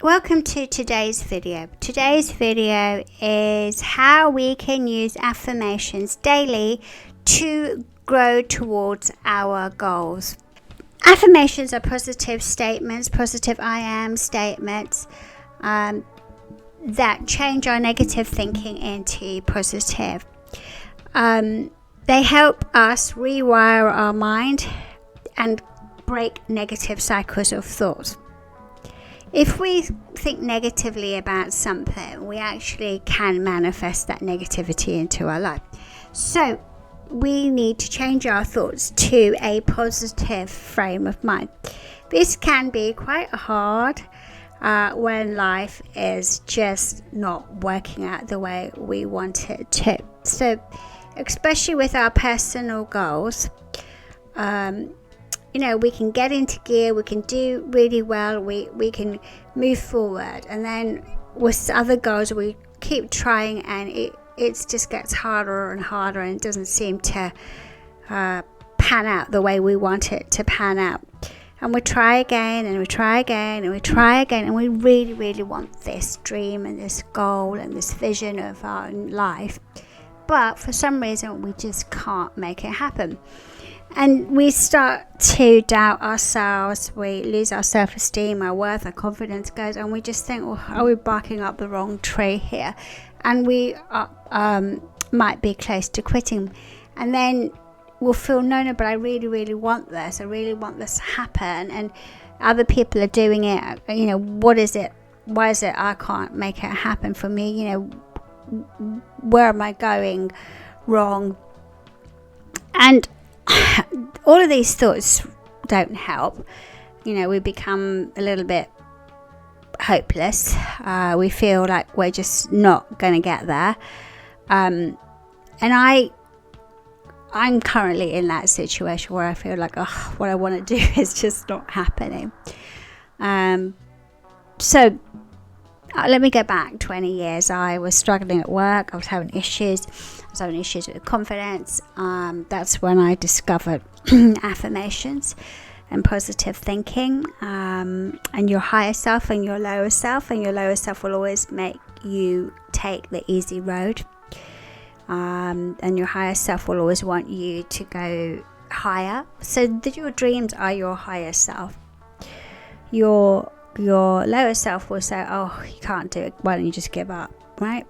Welcome to today's video. Today's video is how we can use affirmations daily to grow towards our goals. Affirmations are positive statements, positive I am statements that change our negative thinking into positive. They help us rewire our mind and break negative cycles of thought. If we think negatively about something, we actually can manifest that negativity into our life. So we need to change our thoughts to a positive frame of mind. This can be quite hard when life is just not working out the way we want it to. So especially with our personal goals, we can get into gear, we can do really well, we can move forward, and then with other goals we keep trying and it just gets harder and harder, and it doesn't seem to pan out the way we want it to pan out. And we try again and we try again and we try again, and we really, really want this dream and this goal and this vision of our life, but for some reason we just can't make it happen. And we start to doubt ourselves, we lose our self-esteem, our worth, our confidence goes, and we just think, well, are we barking up the wrong tree here? And we might be close to quitting. And then we'll feel, no, but I really, really want this. I really want this to happen. And other people are doing it. What is it? Why is it I can't make it happen for me? Where am I going wrong? And all of these thoughts don't help. We become a little bit hopeless. We feel like we're just not going to get there. And I'm currently in that situation where I feel like, what I want to do is just not happening. So let me go back 20 years. I was struggling at work. I was having issues. With confidence. That's when I discovered affirmations and positive thinking, and your higher self and your lower self. And your lower self will always make you take the easy road. And your higher self will always want you to go higher. So your dreams are your higher self. Your lower self will say, you can't do it, why don't you just give up, right?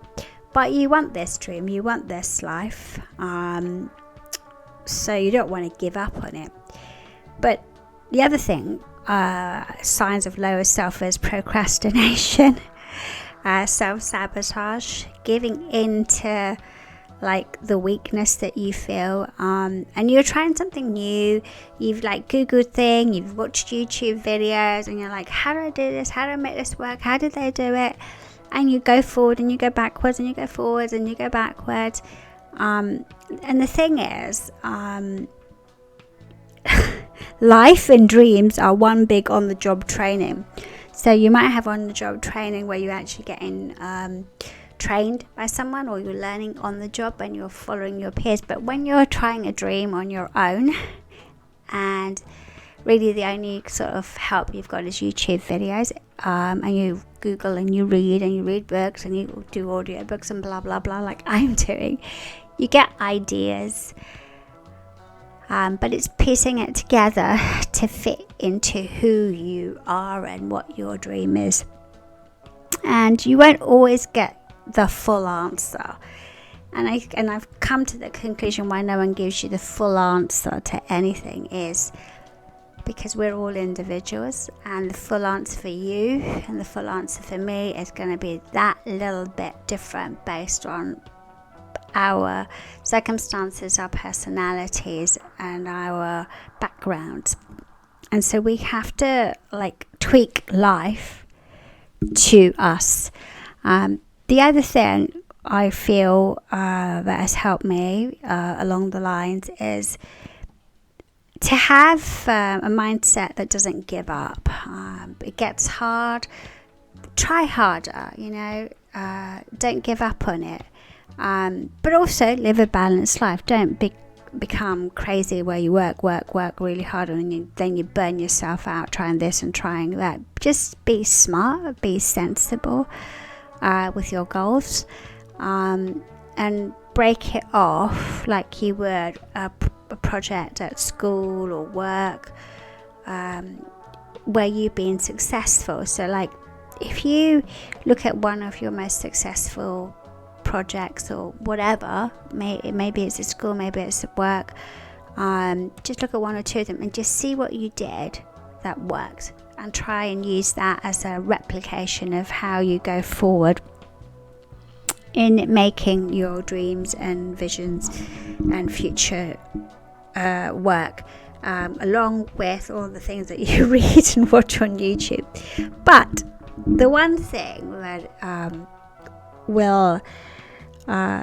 But you want this dream, you want this life, so you don't want to give up on it. But the other thing, signs of lower self, is procrastination, self-sabotage, giving in to the weakness that you feel, and you're trying something new. You've Googled things, you've watched YouTube videos, and you're like, how do I do this? How do I make this work? How did they do it? And you go forward and you go backwards and you go forwards and you go backwards. And the thing is, life and dreams are one big on-the-job training. So you might have on-the-job training where you're actually getting trained by someone, or you're learning on the job and you're following your peers. But when you're trying a dream on your own, and really the only sort of help you've got is YouTube videos, and you Google and you read books and you do audiobooks and blah blah blah, like I'm doing, you get ideas, but it's piecing it together to fit into who you are and what your dream is. And you won't always get the full answer, and I've come to the conclusion why no one gives you the full answer to anything is because we're all individuals, and the full answer for you and the full answer for me is going to be that little bit different based on our circumstances, our personalities, and our backgrounds. And so we have to tweak life to us. The other thing I feel that has helped me along the lines is to have a mindset that doesn't give up. It gets hard, try harder, don't give up on it. But also live a balanced life. Don't become crazy where you work really hard, and then you burn yourself out trying this and trying that. Just be smart, be sensible with your goals, and break it off like you would a project at school or work, where you've been successful. So like, if you look at one of your most successful projects or whatever, maybe it's at school, maybe it's at work, just look at one or two of them and just see what you did that worked, and try and use that as a replication of how you go forward in making your dreams and visions and future work, along with all the things that you read and watch on YouTube. But the one thing that will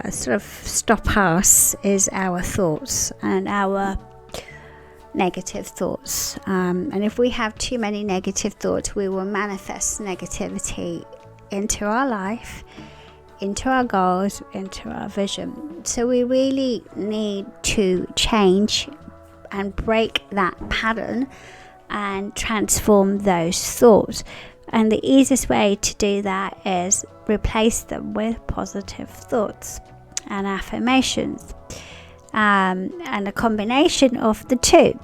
sort of stop us is our thoughts and our negative thoughts, and if we have too many negative thoughts, we will manifest negativity into our life, into our goals, into our vision. So we really need to change and break that pattern and transform those thoughts. And the easiest way to do that is replace them with positive thoughts and affirmations, and a combination of the two.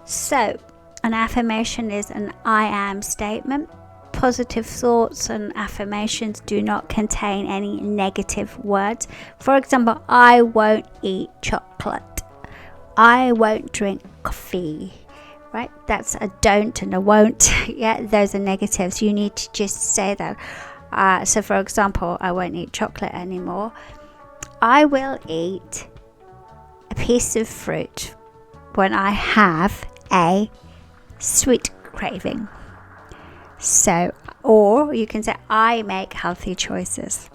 So an affirmation is an I am statement. Positive thoughts and affirmations do not contain any negative words. For example, I won't eat chocolate. I won't drink coffee. Right? That's a don't and a won't. Yeah, those are negatives. You need to just say that. So for example, I won't eat chocolate anymore. I will eat a piece of fruit when I have a sweet craving. So, or you can say, I make healthy choices.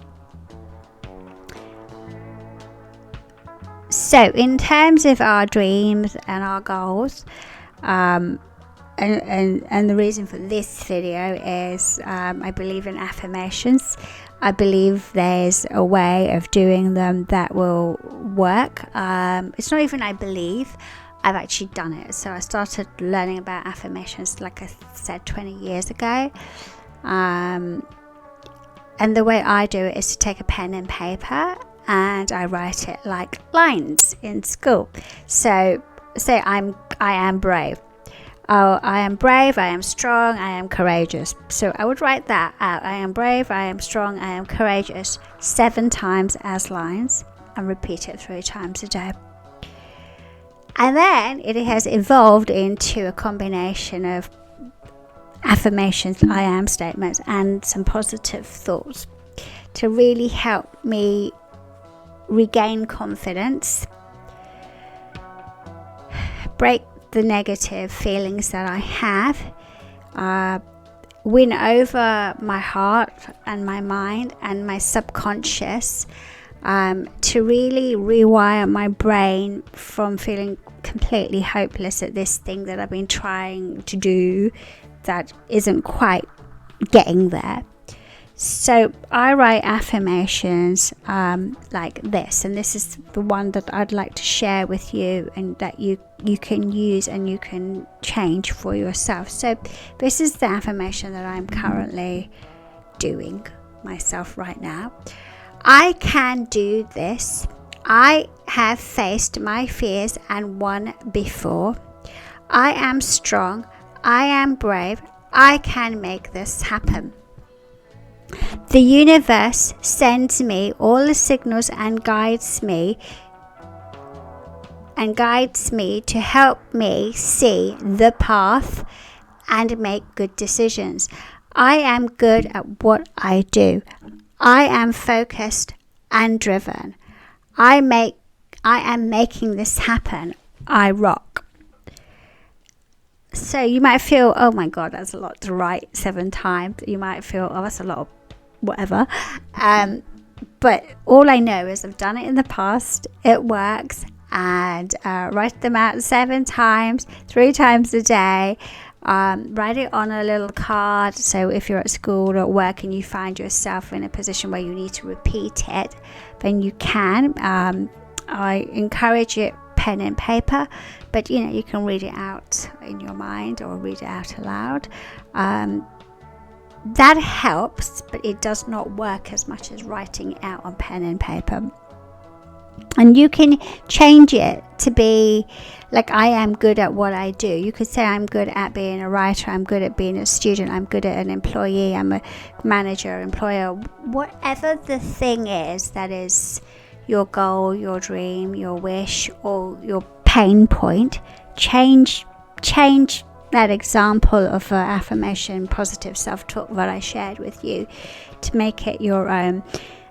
So in terms of our dreams and our goals, and the reason for this video is I believe in affirmations. I believe there's a way of doing them that will work. It's not even I believe, I've actually done it. So I started learning about affirmations, like I said, 20 years ago. And the way I do it is to take a pen and paper and I write it like lines in school. So say I am brave. Oh, I am brave, I am strong, I am courageous. So I would write that out. I am brave, I am strong, I am courageous 7 times as lines, and repeat it 3 times a day. And then it has evolved into a combination of affirmations, I am statements, and some positive thoughts to really help me regain confidence, break the negative feelings that I have, win over my heart and my mind and my subconscious, to really rewire my brain from feeling completely hopeless at this thing that I've been trying to do that isn't quite getting there. So I write affirmations like this, and this is the one that I'd like to share with you, and that you can use and you can change for yourself. So this is the affirmation that I'm currently doing myself right now. I can do this. I have faced my fears and won before. I am strong. I am brave. I can make this happen. The universe sends me all the signals and guides me to help me see the path and make good decisions. I am good at what I do. I am focused and driven. I am making this happen. I rock. So you might feel, oh my God, that's a lot to write 7 times. You might feel, oh, that's a lot of whatever. But all I know is I've done it in the past. It works. And write them out 7 times, 3 times a day. Write it on a little card. So if you're at school or at work and you find yourself in a position where you need to repeat it, then you can. I encourage it pen and paper, but you can read it out in your mind or read it out aloud. That helps, but it does not work as much as writing it out on pen and paper. And you can change it to be like, I am good at what I do. You could say, I'm good at being a writer, I'm good at being a student, I'm good at an employee, I'm a manager, employer. Whatever the thing is that is your goal, your dream, your wish, or your pain point, change that example of affirmation, positive self-talk that I shared with you to make it your own.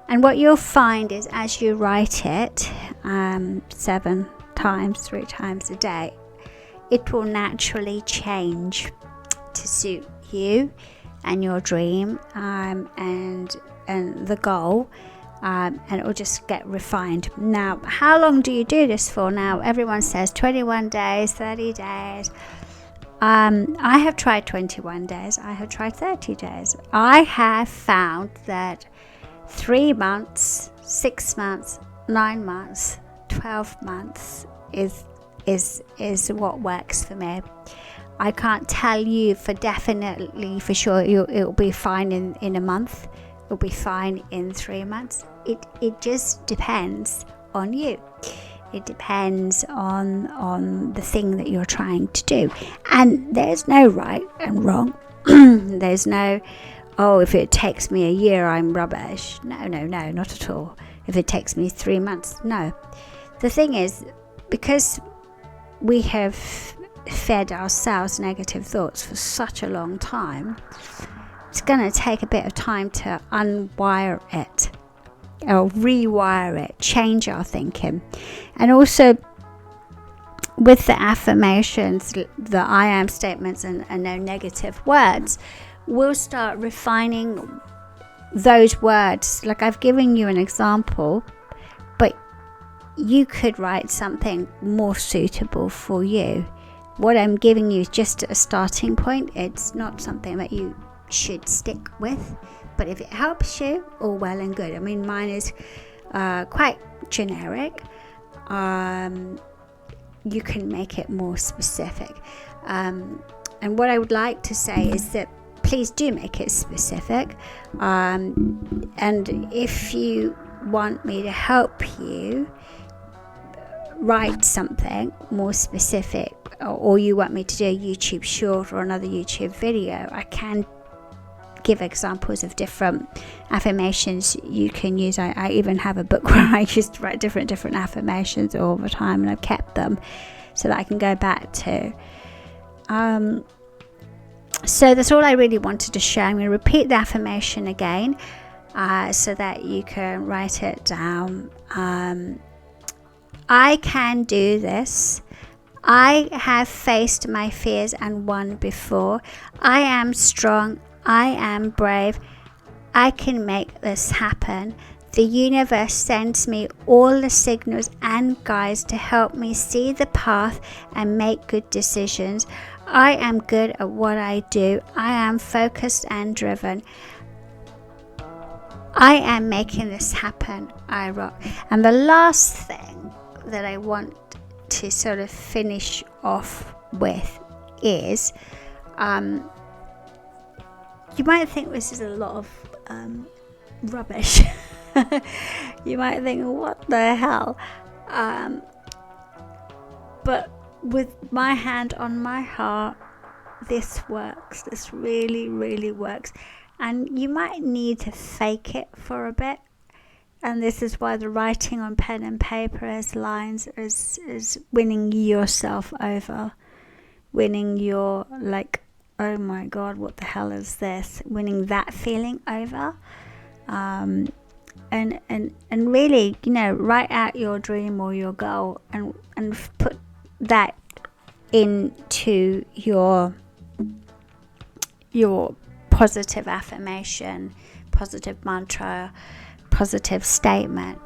And what you'll find is, as you write it 7 times, 3 times a day, it will naturally change to suit you and your dream and the goal, and it will just get refined. Now, how long do you do this for? Now, everyone says 21 days, 30 days. I have tried 21 days. I have tried 30 days. I have found that 3 months, 6 months, 9 months, 12 months is what works for me. I can't tell you for sure it'll be fine in a month. It'll be fine in 3 months. It just depends on you. It depends on the thing that you're trying to do. And there's no right and wrong. There's no, oh, if it takes me a year, I'm rubbish. No, not at all. If it takes me 3 months, no. The thing is, because we have fed ourselves negative thoughts for such a long time, it's going to take a bit of time to unwire it or rewire it, change our thinking. And also with the affirmations, the I am statements and no negative words, we'll start refining those words. Like, I've given you an example, but you could write something more suitable for you. What I'm giving you is just a starting point. It's not something that you should stick with, but if it helps you, all well and good. I mean, mine is quite generic. You can make it more specific, and what I would like to say is that please do make it specific, and if you want me to help you write something more specific, or you want me to do a YouTube short or another YouTube video, I can give examples of different affirmations you can use. I even have a book where I used to write different affirmations all the time, and I've kept them so that I can go back to. So that's all I really wanted to share. I'm going to repeat the affirmation again so that you can write it down. I can do this. I have faced my fears and won before. I am strong. I am brave. I can make this happen. The universe sends me all the signals and guides to help me see the path and make good decisions. I am good at what I do. I am focused and driven. I am making this happen. I rock. And the last thing that I want to sort of finish off with is, you might think this is a lot of rubbish. You might think, what the hell? But with my hand on my heart, this works. This really, really works. And you might need to fake it for a bit. And this is why the writing on pen and paper as lines is winning yourself over. Winning your, like, oh my God, what the hell is this? Winning that feeling over. And really, write out your dream or your goal and put that into your positive affirmation, positive mantra, positive statement.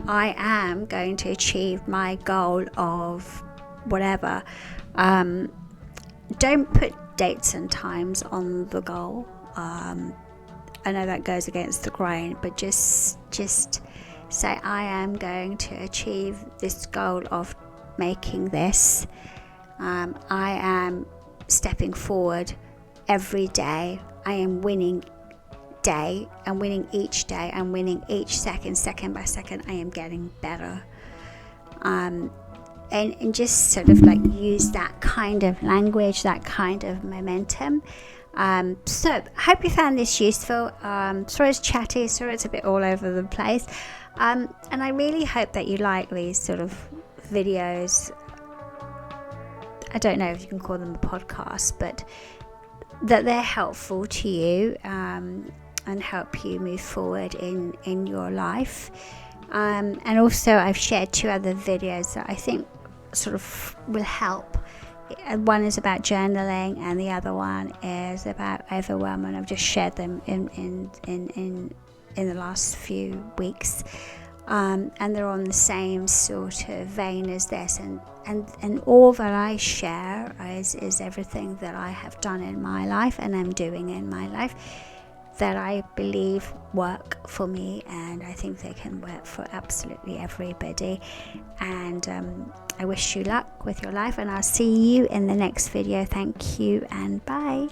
I am going to achieve my goal of whatever. Don't put dates and times on the goal. I know that goes against the grain, but just Say, I am going to achieve this goal of making this. I am stepping forward every day. I am winning day. I'm winning each day. I'm winning each second by second. I am getting better. And just sort of like use that kind of language, that kind of momentum. So I hope you found this useful. Sorry it's chatty, sorry it's a bit all over the place. And I really hope that you like these sort of videos. I don't know if you can call them a podcast, but that they're helpful to you and help you move forward in your life. And also I've shared 2 other videos that I think sort of will help. One is about journaling and the other one is about overwhelm, and I've just shared them in the last few weeks, and they're on the same sort of vein as this, and all that I share is everything that I have done in my life and I'm doing in my life that I believe work for me, and I think they can work for absolutely everybody. And I wish you luck with your life, and I'll see you in the next video. Thank you and bye.